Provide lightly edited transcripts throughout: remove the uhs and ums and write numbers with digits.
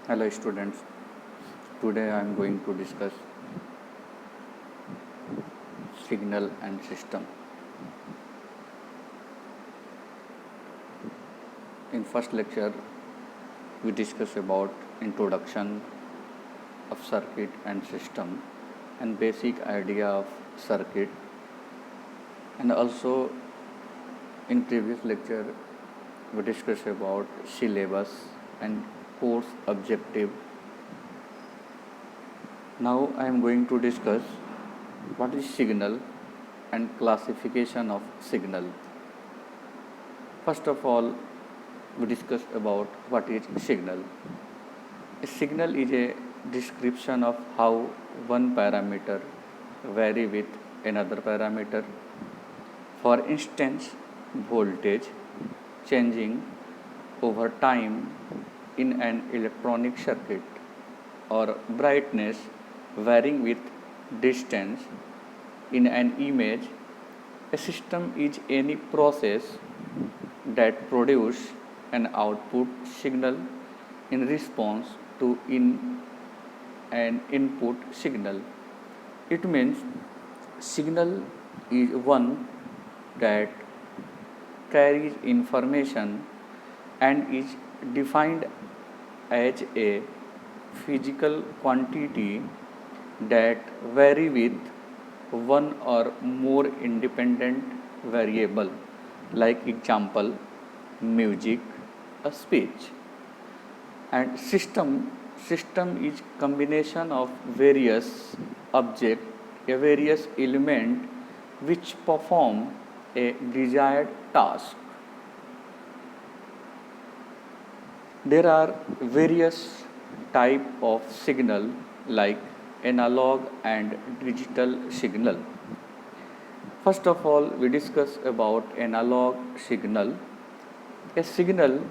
Hello students, today I am going to discuss signal and system. In first lecture we discuss about introduction of circuit and system and basic idea of circuit, and also in previous lecture we discuss about syllabus and course objective. Now I am going to discuss what is signal and classification of signal. First of all, we discuss about what is signal. A signal is a description of how one parameter vary with another parameter. For instance, voltage changing over time in an electronic circuit, or brightness varying with distance in an image. A system is any process that produces an output signal in response to an input signal. It means signal is one that carries information and is defined as a physical quantity that vary with one or more independent variable, like example music, a speech. And system is combination of various object, a various element which perform a desired task. There are various type of signal like analog and digital signal. First of all, we discuss about analog signal. A signal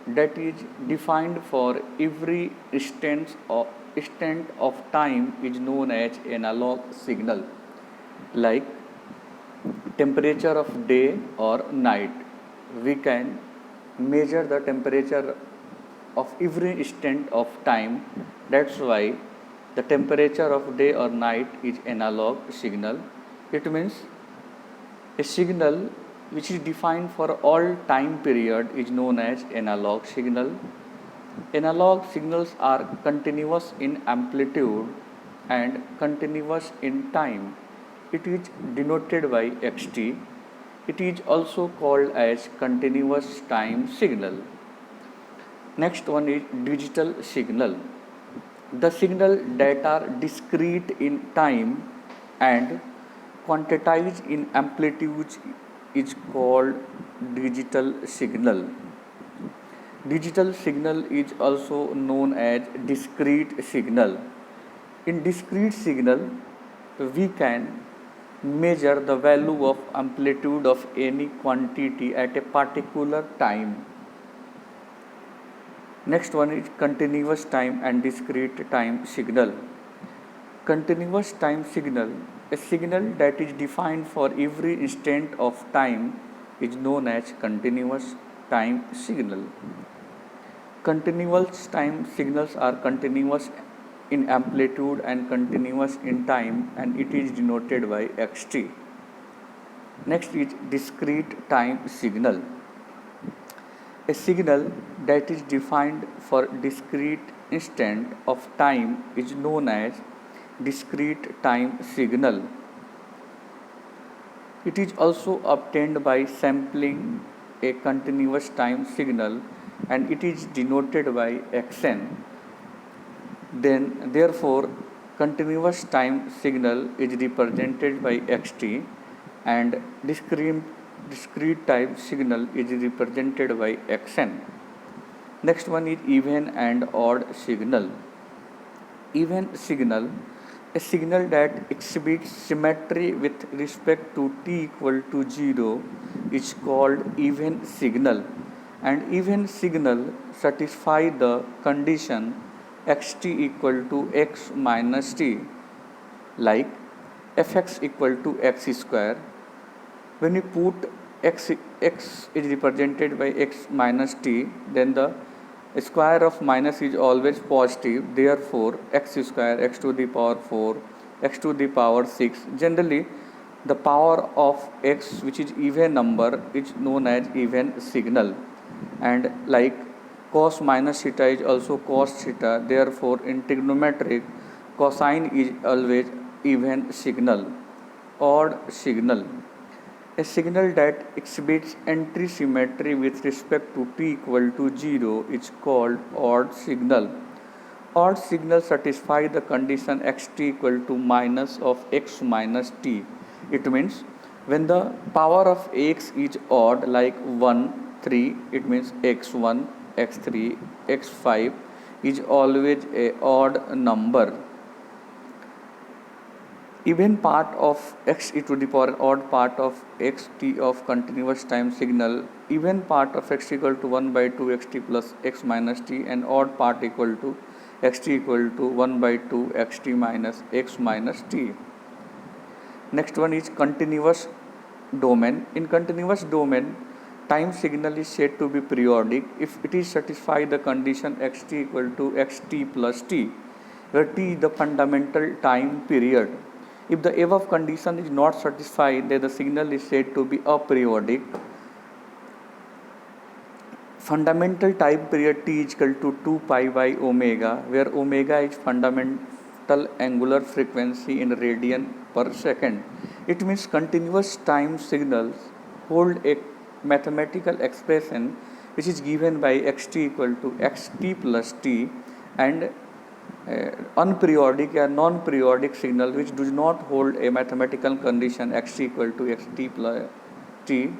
that is defined for every instant of time is known as analog signal, like temperature of day or night. We can measure the temperature of every instant of time. That's why the temperature of day or night is analog signal. It means a signal which is defined for all time period is known as analog signal. Analog signals are continuous in amplitude and continuous in time. It is denoted by xt. It is also called as continuous time signal. Next one is digital signal. The signal that are discrete in time and quantized in amplitude is called digital signal. Digital signal is also known as discrete signal. In discrete signal, we can measure the value of amplitude of any quantity at a particular time. Next one is continuous time and discrete time signal. Continuous time signal, a signal that is defined for every instant of time, is known as continuous time signal. Continuous time signals are continuous in amplitude and continuous in time, and it is denoted by xt. Next is discrete time signal. A signal that is defined for discrete instant of time is known as discrete time signal. It is also obtained by sampling a continuous time signal, and it is denoted by xn. Therefore, continuous time signal is represented by xt, and discrete time signal is represented by xn. Next one is even and odd signal. Even signal, a signal that exhibits symmetry with respect to t equal to 0, is called even signal, and even signal satisfy the condition xt equal to x minus t, like fx equal to x square. When you put x is represented by x minus t, then the Square of minus is always positive, therefore x square, x to the power 4, x to the power 6. Generally, the power of x, which is even number, is known as even signal. And like cos minus theta is also cos theta, therefore in trigonometric, cosine is always even signal. Odd signal. A signal that exhibits anti-symmetry with respect to t equal to 0 is called odd signal. Odd signal satisfy the condition xt equal to minus of x minus t. It means when the power of x is odd, like 1, 3, it means x1, x3, x5 is always a odd number. Even part of x e to the power odd part of xt of continuous time signal, even part of x equal to 1 by 2 xt plus x minus t, and odd part equal to xt equal to 1 by 2 xt minus x minus t. Next one is continuous domain. In continuous domain, time signal is said to be periodic if it is satisfy the condition xt equal to xt plus t, where t is the fundamental time period. If the above condition is not satisfied, then the signal is said to be aperiodic. Fundamental time period t is equal to 2 pi by omega, where omega is fundamental angular frequency in radian per second. It means continuous time signals hold a mathematical expression which is given by xt equal to xt plus t, and unperiodic and non-periodic signal which does not hold a mathematical condition xt equal to xt plus t